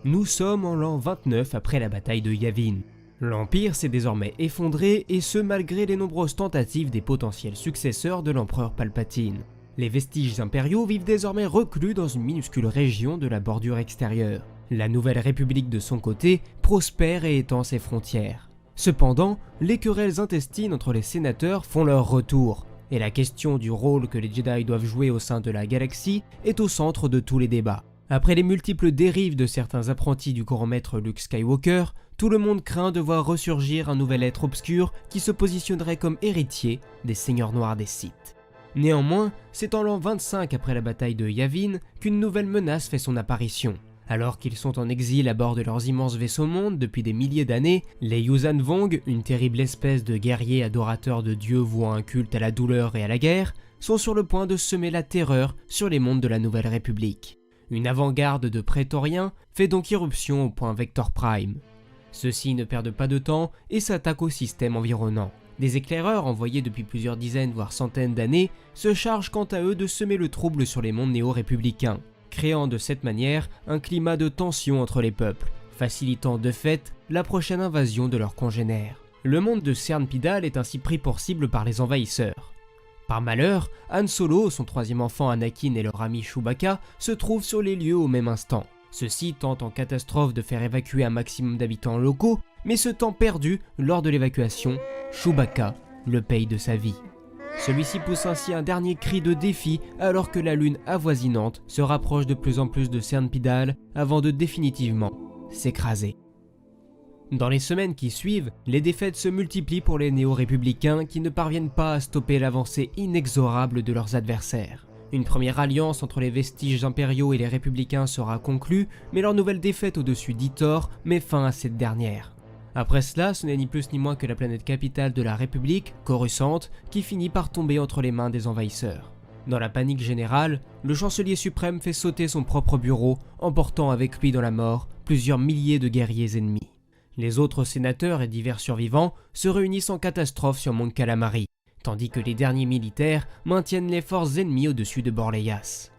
Nous sommes en l'an 29 après la bataille de Yavin. L'Empire s'est désormais effondré et ce malgré les nombreuses tentatives des potentiels successeurs de l'empereur Palpatine. Les vestiges impériaux vivent désormais reclus dans une minuscule région de la bordure extérieure. La Nouvelle République de son côté prospère et étend ses frontières. Cependant, les querelles intestines entre les sénateurs font leur retour, et la question du rôle que les Jedi doivent jouer au sein de la galaxie est au centre de tous les débats. Après les multiples dérives de certains apprentis du grand maître Luke Skywalker, tout le monde craint de voir ressurgir un nouvel être obscur qui se positionnerait comme héritier des Seigneurs Noirs des Sith. Néanmoins, c'est en l'an 25 après la bataille de Yavin qu'une nouvelle menace fait son apparition. Alors qu'ils sont en exil à bord de leurs immenses vaisseaux-mondes depuis des milliers d'années, les Yuuzhan Vong, une terrible espèce de guerriers adorateurs de dieux vouant un culte à la douleur et à la guerre, sont sur le point de semer la terreur sur les mondes de la Nouvelle République. Une avant-garde de prétoriens fait donc irruption au point Vector Prime. Ceux-ci ne perdent pas de temps et s'attaquent au système environnant. Des éclaireurs envoyés depuis plusieurs dizaines voire centaines d'années se chargent quant à eux de semer le trouble sur les mondes néo-républicains, créant de cette manière un climat de tension entre les peuples, facilitant de fait la prochaine invasion de leurs congénères. Le monde de Cern Pidal est ainsi pris pour cible par les envahisseurs. Par malheur, Han Solo, son troisième enfant Anakin et leur ami Chewbacca se trouvent sur les lieux au même instant. Ceux-ci tentent en catastrophe de faire évacuer un maximum d'habitants locaux, mais ce temps perdu lors de l'évacuation, Chewbacca le paye de sa vie. Celui-ci pousse ainsi un dernier cri de défi alors que la lune avoisinante se rapproche de plus en plus de Cern Pidal avant de définitivement s'écraser. Dans les semaines qui suivent, les défaites se multiplient pour les néo-républicains qui ne parviennent pas à stopper l'avancée inexorable de leurs adversaires. Une première alliance entre les vestiges impériaux et les républicains sera conclue, mais leur nouvelle défaite au-dessus d'Ithor met fin à cette dernière. Après cela, ce n'est ni plus ni moins que la planète capitale de la République, Coruscant, qui finit par tomber entre les mains des envahisseurs. Dans la panique générale, le chancelier suprême fait sauter son propre bureau, emportant avec lui dans la mort plusieurs milliers de guerriers ennemis. Les autres sénateurs et divers survivants se réunissent en catastrophe sur Mon Calamari, tandis que les derniers militaires maintiennent les forces ennemies au-dessus de Borleias.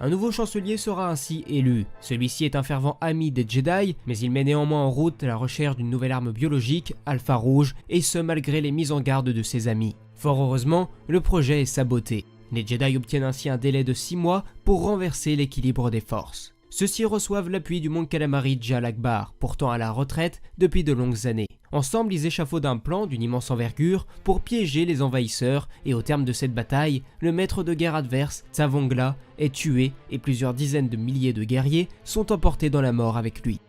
Un nouveau chancelier sera ainsi élu. Celui-ci est un fervent ami des Jedi, mais il met néanmoins en route la recherche d'une nouvelle arme biologique, Alpha Rouge, et ce malgré les mises en garde de ses amis. Fort heureusement, le projet est saboté. Les Jedi obtiennent ainsi un délai de 6 mois pour renverser l'équilibre des forces. Ceux-ci reçoivent l'appui du Mon Calamari Jar Akbar, pourtant à la retraite depuis de longues années. Ensemble, ils échafaudent un plan d'une immense envergure pour piéger les envahisseurs et au terme de cette bataille, le maître de guerre adverse, Tsavongla, est tué et plusieurs dizaines de milliers de guerriers sont emportés dans la mort avec lui.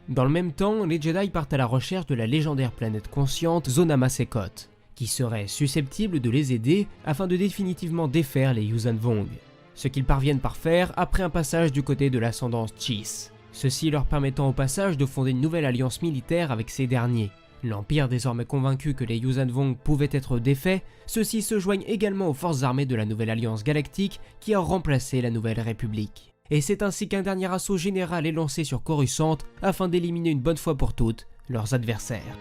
Dans le même temps, les Jedi partent à la recherche de la légendaire planète consciente Zonama Sekot, qui serait susceptible de les aider afin de définitivement défaire les Yuuzhan Vong. Ce qu'ils parviennent par faire après un passage du côté de l'ascendance Chiss. Ceci leur permettant au passage de fonder une nouvelle alliance militaire avec ces derniers. L'Empire désormais convaincu que les Yuuzhan Vong pouvaient être défaits, ceux-ci se joignent également aux forces armées de la Nouvelle Alliance Galactique qui a remplacé la Nouvelle République. Et c'est ainsi qu'un dernier assaut général est lancé sur Coruscant afin d'éliminer une bonne fois pour toutes leurs adversaires.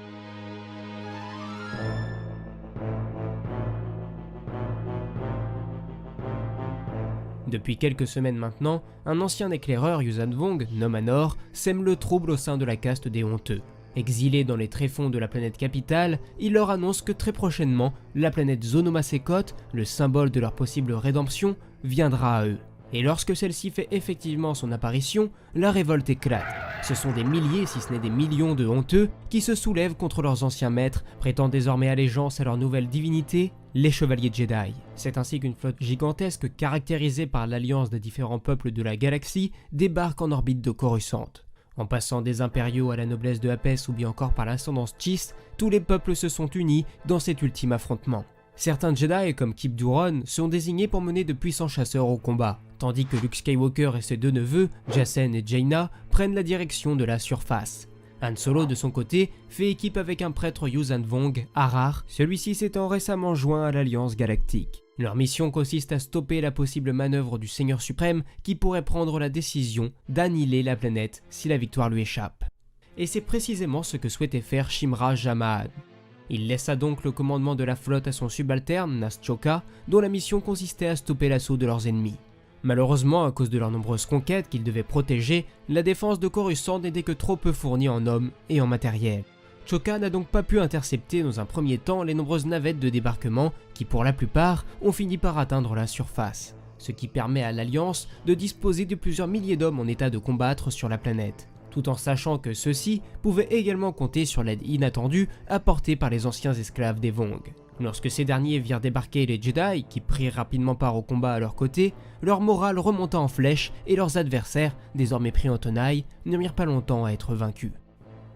Depuis quelques semaines maintenant, un ancien éclaireur Yuuzhan Vong, Nomanor, sème le trouble au sein de la caste des honteux. Exilé dans les tréfonds de la planète capitale, il leur annonce que très prochainement, la planète Zonoma Sekot, le symbole de leur possible rédemption, viendra à eux. Et lorsque celle-ci fait effectivement son apparition, la révolte éclate. Ce sont des milliers, si ce n'est des millions de honteux, qui se soulèvent contre leurs anciens maîtres, prêtant désormais allégeance à leur nouvelle divinité, les Chevaliers Jedi. C'est ainsi qu'une flotte gigantesque caractérisée par l'alliance des différents peuples de la galaxie débarque en orbite de Coruscant. En passant des impériaux à la noblesse de Apes ou bien encore par l'ascendance Chiss, tous les peuples se sont unis dans cet ultime affrontement. Certains Jedi comme Kyp Durron sont désignés pour mener de puissants chasseurs au combat, tandis que Luke Skywalker et ses deux neveux, Jacen et Jaina, prennent la direction de la surface. Han Solo de son côté fait équipe avec un prêtre Yuuzhan Vong, Arar, celui-ci s'étant récemment joint à l'Alliance Galactique. Leur mission consiste à stopper la possible manœuvre du Seigneur suprême qui pourrait prendre la décision d'annihiler la planète si la victoire lui échappe. Et c'est précisément ce que souhaitait faire Shimra Jama'ad. Il laissa donc le commandement de la flotte à son subalterne, Naschoka, dont la mission consistait à stopper l'assaut de leurs ennemis. Malheureusement, à cause de leurs nombreuses conquêtes qu'ils devaient protéger, la défense de Coruscant n'était que trop peu fournie en hommes et en matériel. Chokka n'a donc pas pu intercepter dans un premier temps les nombreuses navettes de débarquement qui, pour la plupart, ont fini par atteindre la surface, ce qui permet à l'Alliance de disposer de plusieurs milliers d'hommes en état de combattre sur la planète, tout en sachant que ceux-ci pouvaient également compter sur l'aide inattendue apportée par les anciens esclaves des Vong. Lorsque ces derniers virent débarquer les Jedi, qui prirent rapidement part au combat à leur côté, leur morale remonta en flèche et leurs adversaires, désormais pris en tenaille, ne mirent pas longtemps à être vaincus.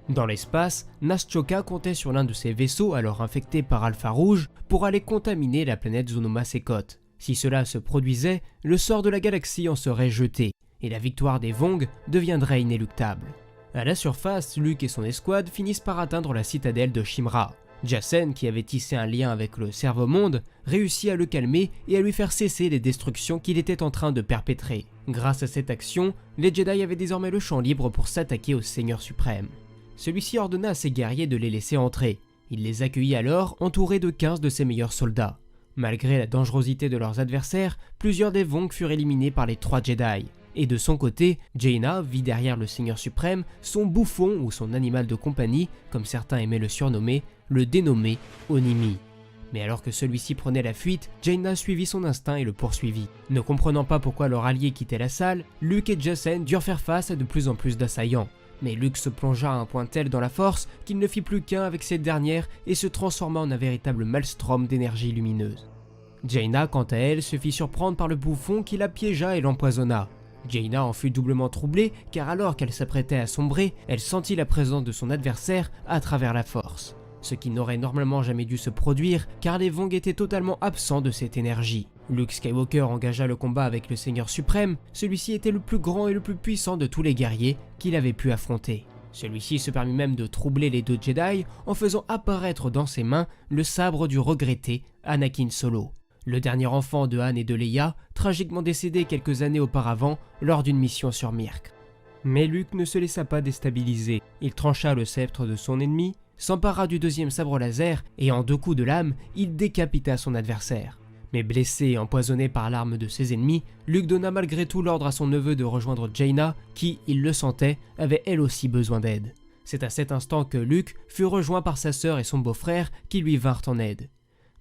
Dans l'espace, Nash Chokka comptait sur l'un de ses vaisseaux alors infecté par Alpha Rouge pour aller contaminer la planète Zonoma Sekot. Si cela se produisait, le sort de la galaxie en serait jeté, et la victoire des Vong deviendrait inéluctable. À la surface, Luke et son escouade finissent par atteindre la citadelle de Shimra. Jacen, qui avait tissé un lien avec le Servomonde, réussit à le calmer et à lui faire cesser les destructions qu'il était en train de perpétrer. Grâce à cette action, les Jedi avaient désormais le champ libre pour s'attaquer au Seigneur suprême. Celui-ci ordonna à ses guerriers de les laisser entrer. Il les accueillit alors entourés de 15 de ses meilleurs soldats. Malgré la dangerosité de leurs adversaires, plusieurs des Vong furent éliminés par les 3 Jedi. Et de son côté, Jaina vit derrière le Seigneur suprême son bouffon ou son animal de compagnie, comme certains aimaient le surnommer, le dénommé Onimi. Mais alors que celui-ci prenait la fuite, Jaina suivit son instinct et le poursuivit. Ne comprenant pas pourquoi leur allié quittait la salle, Luke et Jacen durent faire face à de plus en plus d'assaillants. Mais Luke se plongea à un point tel dans la force qu'il ne fit plus qu'un avec cette dernière et se transforma en un véritable maelstrom d'énergie lumineuse. Jaina, quant à elle, se fit surprendre par le bouffon qui la piégea et l'empoisonna. Jaina en fut doublement troublée car alors qu'elle s'apprêtait à sombrer, elle sentit la présence de son adversaire à travers la force. Ce qui n'aurait normalement jamais dû se produire car les Vong étaient totalement absents de cette énergie. Luke Skywalker engagea le combat avec le Seigneur suprême, celui-ci était le plus grand et le plus puissant de tous les guerriers qu'il avait pu affronter. Celui-ci se permit même de troubler les 2 Jedi en faisant apparaître dans ses mains le sabre du regretté Anakin Solo, le dernier enfant de Han et de Leia, tragiquement décédé quelques années auparavant lors d'une mission sur Myrkr. Mais Luke ne se laissa pas déstabiliser, il trancha le sceptre de son ennemi, s'empara du 2e sabre laser et en 2 coups de lame, il décapita son adversaire. Mais blessé et empoisonné par l'arme de ses ennemis, Luke donna malgré tout l'ordre à son neveu de rejoindre Jaina, qui, il le sentait, avait elle aussi besoin d'aide. C'est à cet instant que Luke fut rejoint par sa sœur et son beau-frère qui lui vinrent en aide.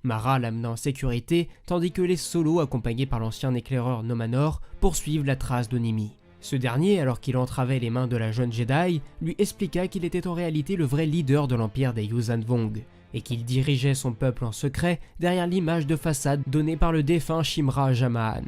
Mara l'amena en sécurité, tandis que les Solo, accompagnés par l'ancien éclaireur Nomanor, poursuivent la trace d'Onimi. Ce dernier, alors qu'il entravait les mains de la jeune Jedi, lui expliqua qu'il était en réalité le vrai leader de l'empire des Yuuzhan Vong, et qu'il dirigeait son peuple en secret derrière l'image de façade donnée par le défunt Shimra Jamahan.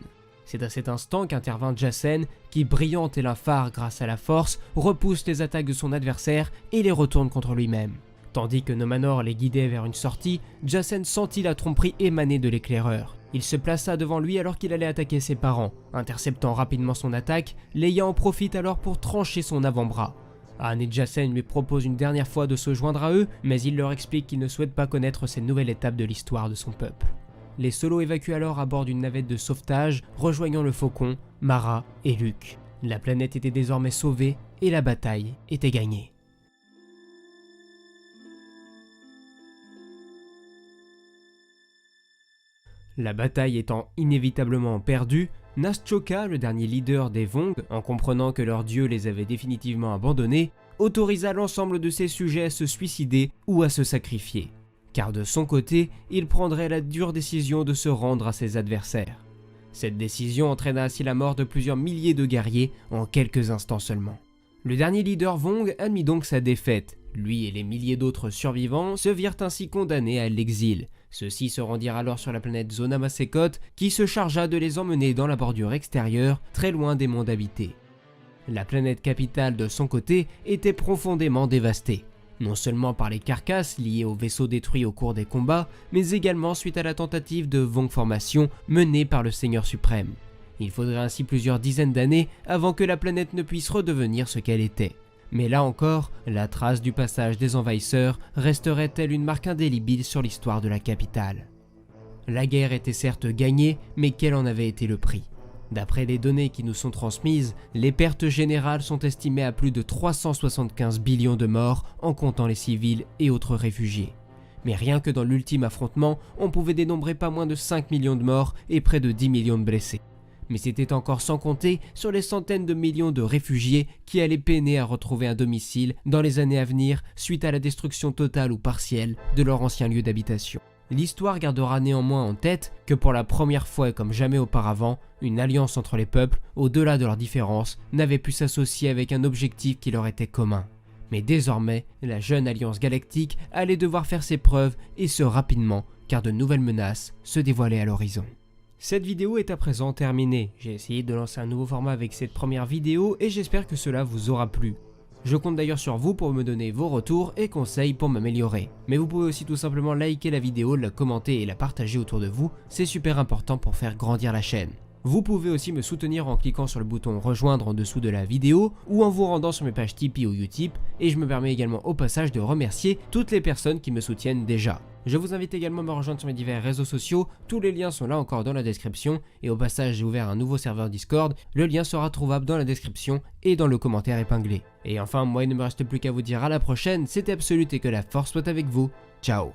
C'est à cet instant qu'intervint Jacen, qui, brillant tel un phare grâce à la force, repousse les attaques de son adversaire et les retourne contre lui-même. Tandis que Nomanor les guidait vers une sortie, Jacen sentit la tromperie émaner de l'éclaireur. Il se plaça devant lui alors qu'il allait attaquer ses parents. Interceptant rapidement son attaque, Leia en profite alors pour trancher son avant-bras. Han et Jacen lui proposent une dernière fois de se joindre à eux, mais il leur explique qu'il ne souhaite pas connaître cette nouvelle étape de l'histoire de son peuple. Les Solo évacuent alors à bord d'une navette de sauvetage, rejoignant le Faucon, Mara et Luke. La planète était désormais sauvée et la bataille était gagnée. La bataille étant inévitablement perdue, Nash Chokka, le dernier leader des Vong, en comprenant que leur dieu les avait définitivement abandonnés, autorisa l'ensemble de ses sujets à se suicider ou à se sacrifier. Car de son côté, il prendrait la dure décision de se rendre à ses adversaires. Cette décision entraîna ainsi la mort de plusieurs milliers de guerriers en quelques instants seulement. Le dernier leader Vong admit donc sa défaite. Lui et les milliers d'autres survivants se virent ainsi condamnés à l'exil. Ceux-ci se rendirent alors sur la planète Zonoma Sekot, qui se chargea de les emmener dans la bordure extérieure, très loin des mondes habités. La planète capitale de son côté était profondément dévastée, non seulement par les carcasses liées aux vaisseaux détruits au cours des combats, mais également suite à la tentative de Vong formation menée par le Seigneur suprême. Il faudrait ainsi plusieurs dizaines d'années avant que la planète ne puisse redevenir ce qu'elle était. Mais là encore, la trace du passage des envahisseurs resterait-elle une marque indélébile sur l'histoire de la capitale. La guerre était certes gagnée, mais quel en avait été le prix? D'après les données qui nous sont transmises, les pertes générales sont estimées à plus de 375 billions de morts en comptant les civils et autres réfugiés. Mais rien que dans l'ultime affrontement, on pouvait dénombrer pas moins de 5 millions de morts et près de 10 millions de blessés. mais c'était encore sans compter sur les centaines de millions de réfugiés qui allaient peiner à retrouver un domicile dans les années à venir suite à la destruction totale ou partielle de leur ancien lieu d'habitation. L'histoire gardera néanmoins en tête que pour la première fois et comme jamais auparavant, une alliance entre les peuples, au-delà de leurs différences, n'avait pu s'associer avec un objectif qui leur était commun. Mais désormais, la jeune alliance galactique allait devoir faire ses preuves et ce rapidement, car de nouvelles menaces se dévoilaient à l'horizon. Cette vidéo est à présent terminée. J'ai essayé de lancer un nouveau format avec cette première vidéo et j'espère que cela vous aura plu. Je compte d'ailleurs sur vous pour me donner vos retours et conseils pour m'améliorer. Mais vous pouvez aussi tout simplement liker la vidéo, la commenter et la partager autour de vous, c'est super important pour faire grandir la chaîne. Vous pouvez aussi me soutenir en cliquant sur le bouton rejoindre en dessous de la vidéo ou en vous rendant sur mes pages Tipeee ou Utip et je me permets également au passage de remercier toutes les personnes qui me soutiennent déjà. Je vous invite également à me rejoindre sur mes divers réseaux sociaux, tous les liens sont là encore dans la description et au passage j'ai ouvert un nouveau serveur Discord, le lien sera trouvable dans la description et dans le commentaire épinglé. Et enfin moi il ne me reste plus qu'à vous dire à la prochaine, c'était Absolute et que la force soit avec vous, ciao.